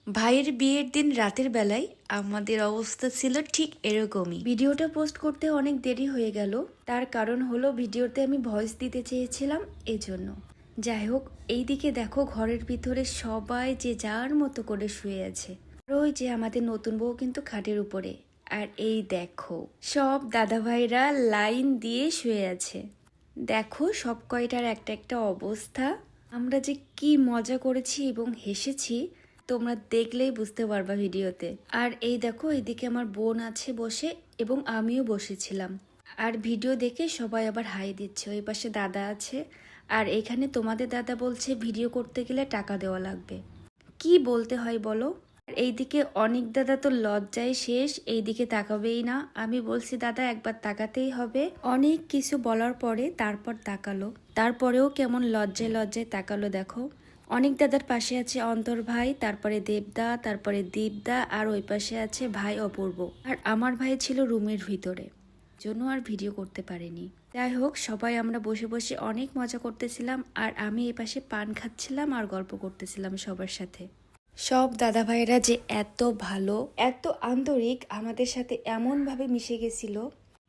ভাইয়ের বিয়ের দিন রাতের বেলায় আমাদের অবস্থা ছিল ঠিক এরকমই। ভিডিওটা পোস্ট করতে অনেক দেরি হয়ে গেল, তার কারণ হলো ভিডিওতে আমি ভয়েস দিতে চেয়েছিলাম এজন্য। যাই হোক, এইদিকে দেখো ঘরের ভিতরে সবাই যে যার মতো করে শুয়ে আছে। আর ওই যে আমাদের নতুন বউ কিন্তু খাটের উপরে। আর এই দেখো সব দাদাভাইরা লাইন দিয়ে শুয়ে আছে। দেখো সব কয়টার একটা একটা অবস্থা। আমরা যে কি মজা করেছি এবং হেসেছি তোমরা দেখলেই বুঝতে পারবা ভিডিওতে। আর এই দেখো এইদিকে আমার বোন আছে বসে এবং আমিও বসেছিলাম। আর ভিডিও দেখে সবাই আবার হাই দিচ্ছে। ওই পাশে দাদা আছে। আর এখানে তোমাদের দাদা বলছে ভিডিও করতে গেলে টাকা দেওয়া লাগবে। কি বলতে হয় বলো। আর এইদিকে অনেক দাদা তো লজ্জায় শেষ, এইদিকে তাকাবেই না। আমি বলছি দাদা একবার তাকাতেই হবে, অনেক কিছু বলার পরে তারপর তাকালো। তারপরেও কেমন লজ্জায় লজ্জায় তাকালো দেখো। অনেক দাদার পাশে আছে অন্তর ভাই, তারপরে দেবদা, তারপরে দীপদা, আর ওই পাশে আছে ভাই অপূর্ব। আর আমার ভাই ছিল রুমের ভিতরে, জন্য আর ভিডিও করতে পারিনি। যাই হোক, সবাই আমরা বসে বসে অনেক মজা করতেছিলাম। আর আমি এ পাশে পান খাচ্ছিলাম আর গল্প করতেছিলাম সবার সাথে। সব দাদা ভাইয়েরা যে এত ভালো, এত আন্তরিক, আমাদের সাথে এমনভাবে মিশে গেছিল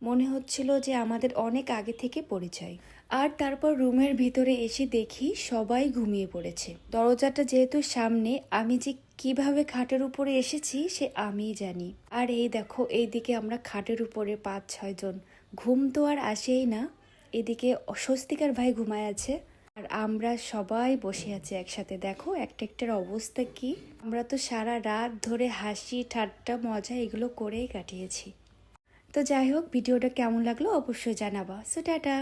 মনে হচ্ছিল যে আমাদের অনেক আগে থেকে পরিচয়। আর তারপর রুমের ভিতরে এসে দেখি সবাই ঘুমিয়ে পড়েছে। দরজাটা যেহেতু সামনে, আমি যে কিভাবে খাটের উপরে এসেছি সে আমিই জানি। আর এই দেখো এইদিকে আমরা খাটের উপরে 5-6 জন, ঘুম তো আর আসেই না। এদিকে অস্বস্তিকার ভাই ঘুমায় আছে আর আমরা সবাই বসে আছি একসাথে। দেখো একটা একটার অবস্থা কি। আমরা তো সারা রাত ধরে হাসি ঠাট্টা মজা এগুলো করেই কাটিয়েছি। তো যাই হোক, ভিডিওটা কেমন লাগলো অবশ্যই জানাবা। So tata.